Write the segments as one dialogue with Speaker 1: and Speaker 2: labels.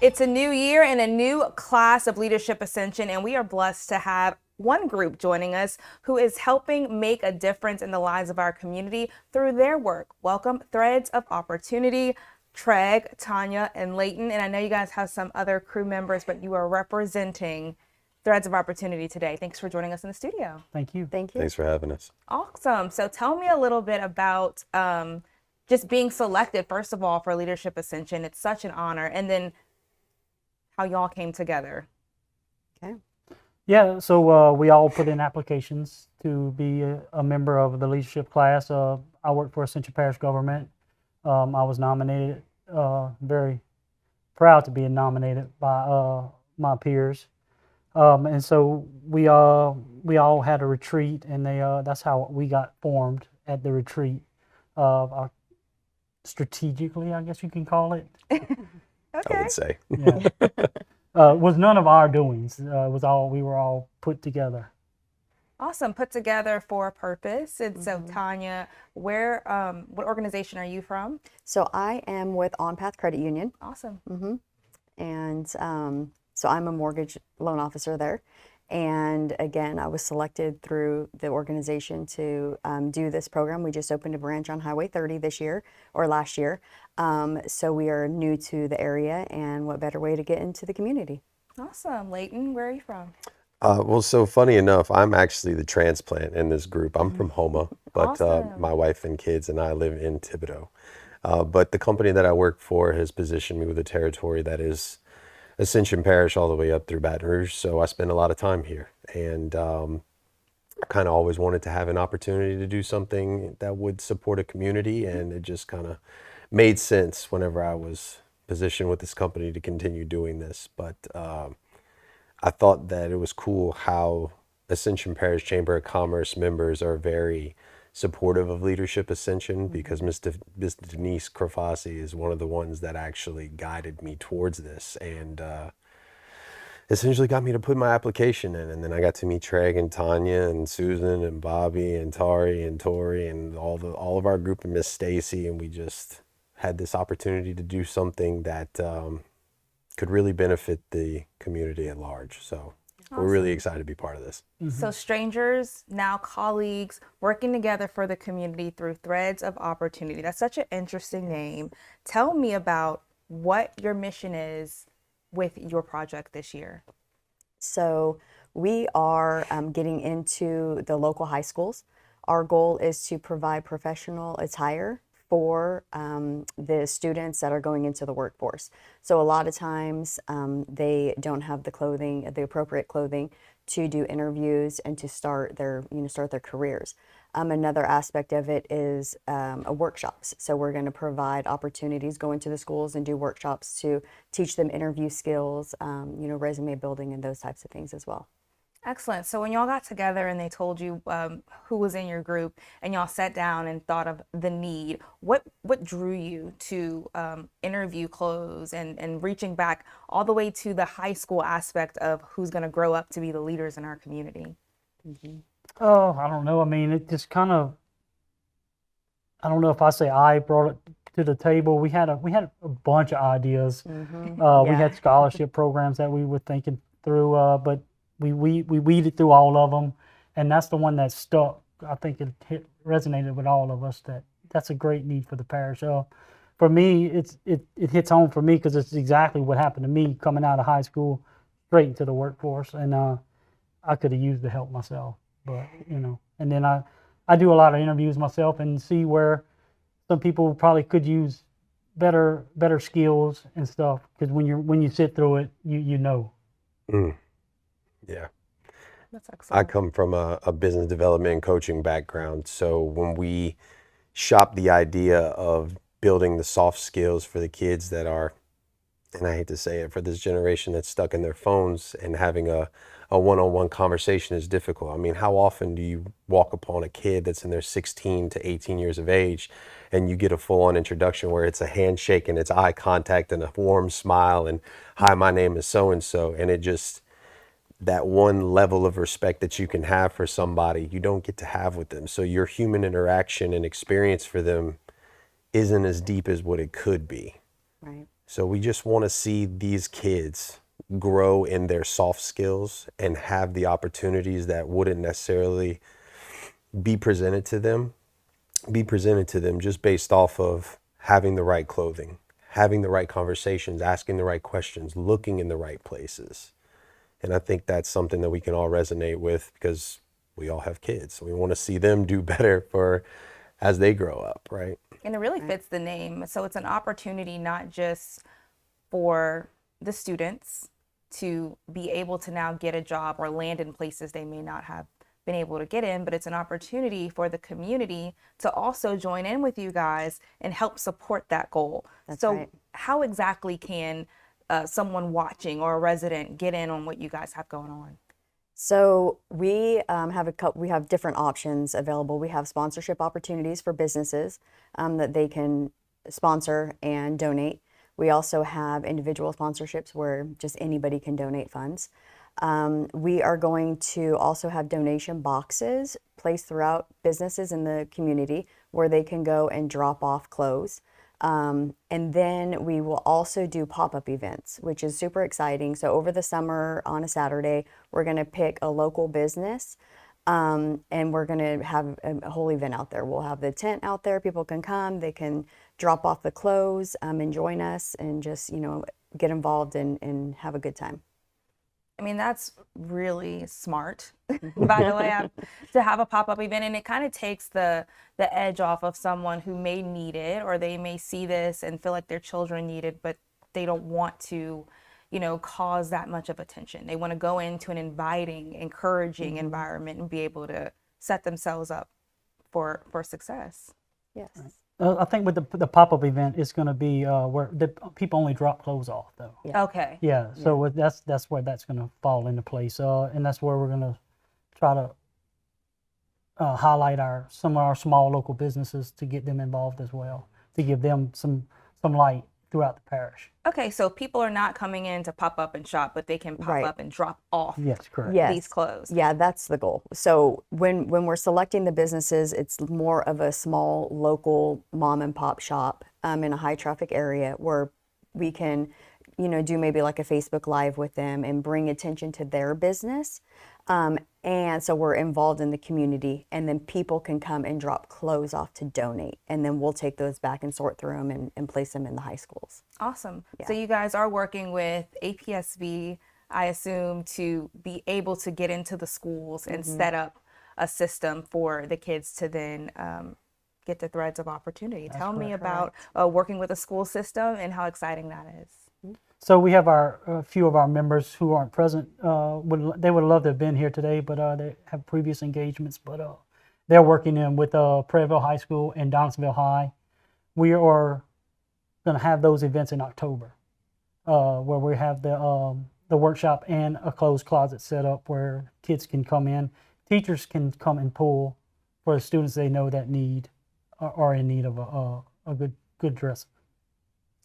Speaker 1: It's a new year and a new class of Leadership Ascension, and we are blessed to have one group joining us who is helping make a difference in the lives of our community through their work. Welcome, Threads of Opportunity, Treg, Tanya, and Leighton. And I know you guys have some other crew members, but you are representing Threads of Opportunity today. Thanks for joining us in the studio.
Speaker 2: Thank you.
Speaker 3: Thank you.
Speaker 4: Thanks for having us.
Speaker 1: Awesome. So tell me a little bit about just being selected, first of all, for Leadership Ascension. It's such an honor. And then how y'all came together.
Speaker 3: Okay.
Speaker 2: Yeah, so we all put in applications to be a member of the leadership class. I work for Ascension Parish government. I was nominated, very proud to be nominated by my peers. And so we all had a retreat, and that's how we got formed at the retreat. Strategically, I guess you can call it.
Speaker 1: Okay.
Speaker 4: I would say.
Speaker 2: Yeah. Was none of our doings. Was all we were all put together.
Speaker 1: Awesome. Put together for a purpose. And so, Tanya, what organization are you from?
Speaker 3: So I am with On Path Credit Union.
Speaker 1: Awesome.
Speaker 3: And so I'm a mortgage loan officer there. And again, I was selected through the organization to do this program. We just opened a branch on Highway 30 this year, or last year. So we are new to the area, and what better way to get into the community?
Speaker 1: Awesome. Leighton, where are you from?
Speaker 4: Well, so funny enough, I'm actually the transplant in this group. I'm from Houma, but
Speaker 1: Awesome.
Speaker 4: my wife and kids and I live in Thibodaux. But the company that I work for has positioned me with a territory that is Ascension Parish all the way up through Baton Rouge. So I spend a lot of time here, and I kind of always wanted to have an opportunity to do something that would support a community, and it just kind of made sense whenever I was positioned with this company to continue doing this. But I thought that it was cool how Ascension Parish Chamber of Commerce members are very supportive of Leadership Ascension, because Miss Denise Crofasi is one of the ones that actually guided me towards this, and essentially got me to put my application in. And then I got to meet Treg and Tanya and Susan and Bobby and Tari and Tori and all of our group, and Miss Stacy, and we just had this opportunity to do something that could really benefit the community at large. So we're really excited to be part of this.
Speaker 1: So strangers, now colleagues, working together for the community through Threads of Opportunity. That's such an interesting name. Tell me about what your mission is with your project this year.
Speaker 3: So we are getting into the local high schools. Our goal is to provide professional attire for the students that are going into the workforce. So a lot of times they don't have the appropriate clothing to do interviews and to start their careers. Another aspect of it is workshops. So we're going to provide opportunities, go into the schools and do workshops to teach them interview skills, resume building and those types of things as well.
Speaker 1: Excellent. So when y'all got together and they told you who was in your group, and y'all sat down and thought of the need, what drew you to interview clothes and reaching back all the way to the high school aspect of who's going to grow up to be the leaders in our community?
Speaker 2: Oh, I don't know. I mean, it just kind of, I don't know if I say I brought it to the table. We had a bunch of ideas. We had scholarship programs that we were thinking through, but we weeded through all of them, and that's the one that stuck. I think it resonated with all of us that's a great need for the parish. For me, it hits home for me because it's exactly what happened to me coming out of high school, straight into the workforce, and I could have used the help myself, but and then I do a lot of interviews myself and see where some people probably could use better skills and stuff, because when you sit through it, you know.
Speaker 4: Yeah.
Speaker 1: That's excellent.
Speaker 4: I come from a business development and coaching background. So when we shop the idea of building the soft skills for the kids that are, and I hate to say it, for this generation that's stuck in their phones, and having a one-on-one conversation is difficult. I mean, how often do you walk upon a kid that's in their 16 to 18 years of age, and you get a full-on introduction where it's a handshake and it's eye contact and a warm smile and, hi, my name is so-and-so, and it just, that one level of respect that you can have for somebody, you don't get to have with them. So your human interaction and experience for them isn't as deep as what it could be.
Speaker 3: Right.
Speaker 4: So we just want to see these kids grow in their soft skills and have the opportunities that wouldn't necessarily be presented to them just based off of having the right clothing, having the right conversations, asking the right questions, looking in the right places. And I think that's something that we can all resonate with because we all have kids. We want to see them do better for as they grow up, right?
Speaker 1: And it really fits the name. So it's an opportunity not just for the students to be able to now get a job or land in places they may not have been able to get in, but it's an opportunity for the community to also join in with you guys and help support that goal. So how exactly can someone watching or a resident get in on what you guys have going on?
Speaker 3: So we have different options available. We have sponsorship opportunities for businesses that they can sponsor and donate. We also have individual sponsorships where just anybody can donate funds. We are going to also have donation boxes placed throughout businesses in the community where they can go and drop off clothes. And then we will also do pop-up events, which is super exciting. So over the summer on a Saturday, we're going to pick a local business and we're going to have a whole event out there. We'll have the tent out there. People can come, they can drop off the clothes and join us and just, get involved and have a good time.
Speaker 1: I mean, that's really smart, by the way, to have a pop-up event. And it kind of takes the edge off of someone who may need it, or they may see this and feel like their children need it, but they don't want to, cause that much of attention. They want to go into an inviting, encouraging environment and be able to set themselves up for success.
Speaker 3: Yes.
Speaker 2: I think with the pop-up event, it's going to be where the people only drop clothes off, though.
Speaker 3: Yeah.
Speaker 1: Okay.
Speaker 2: Yeah, so that's where that's going to fall into place, and that's where we're going to try to highlight some of our small local businesses to get them involved as well, to give them some light throughout the parish.
Speaker 1: Okay, so people are not coming in to pop up and shop, but they can pop up and drop off
Speaker 2: Yes, correct.
Speaker 1: these clothes.
Speaker 3: Yeah, that's the goal. So when we're selecting the businesses, it's more of a small local mom and pop shop in a high traffic area where we can, do maybe like a Facebook Live with them and bring attention to their business. And so we're involved in the community, and then people can come and drop clothes off to donate, and then we'll take those back and sort through them and place them in the high schools.
Speaker 1: Awesome.
Speaker 3: Yeah.
Speaker 1: So you guys are working with APSV, I assume, to be able to get into the schools and set up a system for the kids to then get the threads of opportunity. Tell me about working with a school system and how exciting that is.
Speaker 2: So we have a few of our members who aren't present. They would love to have been here today, but they have previous engagements. But they're working with Prairieville High School and Donaldsonville High. We are going to have those events in October, where we have the workshop and a clothes closet set up where kids can come in. Teachers can come and pull for the students they know that are in need of a good dress.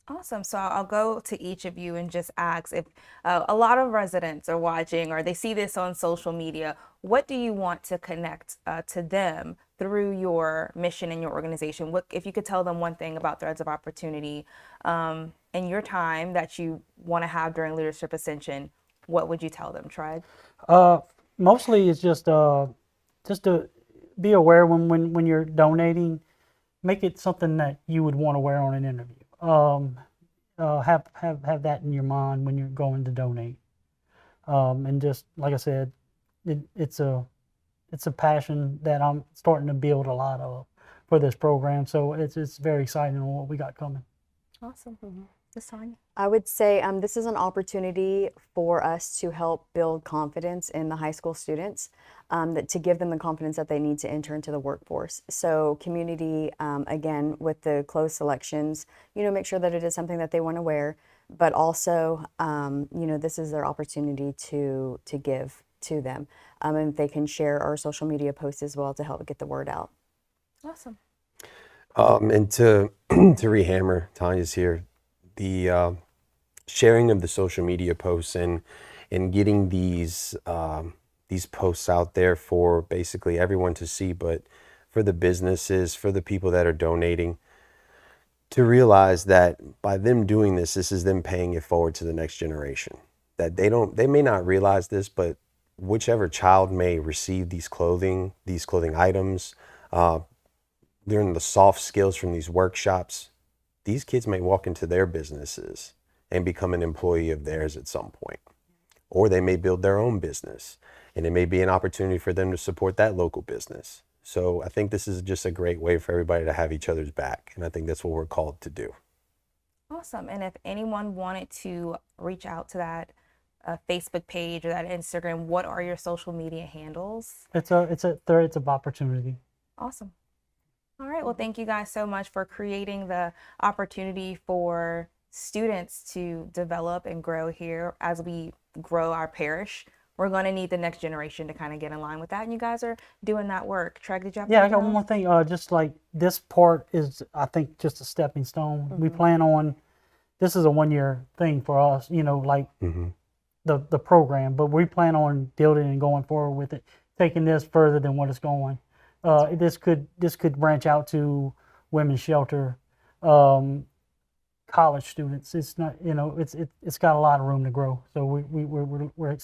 Speaker 1: Awesome. So I'll go to each of you and just ask if a lot of residents are watching or they see this on social media, what do you want to connect to them through your mission and your organization? What, if you could tell them one thing about Threads of Opportunity in your time that you want to have during Leadership Ascension, what would you tell them, Tread?
Speaker 2: Mostly it's just to be aware when you're donating, make it something that you would want to wear on an interview. Have that in your mind when you're going to donate, and just like I said, it's a passion that I'm starting to build a lot of for this program. So it's very exciting on what we got coming.
Speaker 1: Awesome. Ms. Tanya?
Speaker 3: I would say this is an opportunity for us to help build confidence in the high school students, to give them the confidence that they need to enter into the workforce. So community, again, with the clothes selections, make sure that it is something that they want to wear, but also, this is their opportunity to give to them. And they can share our social media posts as well to help get the word out.
Speaker 1: Awesome.
Speaker 4: And to rehammer, Tanya's here, the sharing of the social media posts and getting these posts out there for basically everyone to see, but for the businesses, for the people that are donating, to realize that by them doing this, this is them paying it forward to the next generation. That they may not realize this, but whichever child may receive these clothing items, learn the soft skills from these workshops, these kids may walk into their businesses and become an employee of theirs at some point. Or they may build their own business, and it may be an opportunity for them to support that local business. So I think this is just a great way for everybody to have each other's back, and I think that's what we're called to do.
Speaker 1: Awesome. And if anyone wanted to reach out to that Facebook page or that Instagram, what are your social media handles?
Speaker 2: It's a threads of opportunity.
Speaker 1: Awesome. All right. Well, thank you guys so much for creating the opportunity for students to develop and grow here. As we grow our parish, we're going to need the next generation to kind of get in line with that. And you guys are doing that work. Treg, did you have
Speaker 2: Yeah, I
Speaker 1: something
Speaker 2: got one
Speaker 1: else?
Speaker 2: more thing. Just like this part is, I think, just a stepping stone. We plan on, this is a 1-year thing for us, you know, like the program, but we plan on building and going forward with it, taking this further than what it's going. This could branch out to women's shelter, college students. It's not, you know, it's got a lot of room to grow. So we're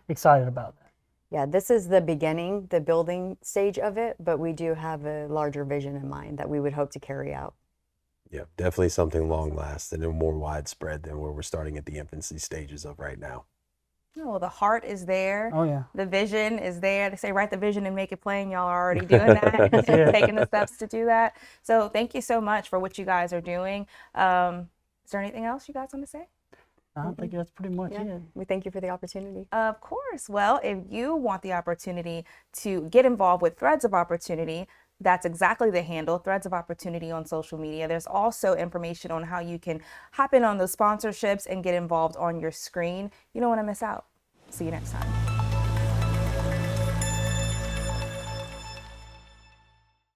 Speaker 2: excited about that.
Speaker 3: Yeah, this is the beginning, the building stage of it, but we do have a larger vision in mind that we would hope to carry out.
Speaker 4: Yeah, definitely something long lasting and more widespread than where we're starting at the infancy stages of right now.
Speaker 1: Oh, well, the heart is there.
Speaker 2: Oh yeah.
Speaker 1: The vision is there. They say write the vision and make it plain. Y'all are already doing that, taking the steps to do that. So thank you so much for what you guys are doing. Is there anything else you guys want to say?
Speaker 2: I think that's pretty much it.
Speaker 3: We thank you for the opportunity.
Speaker 1: Of course. Well, if you want the opportunity to get involved with Threads of Opportunity, that's exactly the handle, Threads of Opportunity on social media. There's also information on how you can hop in on those sponsorships and get involved on your screen. You don't want to miss out. See you next time.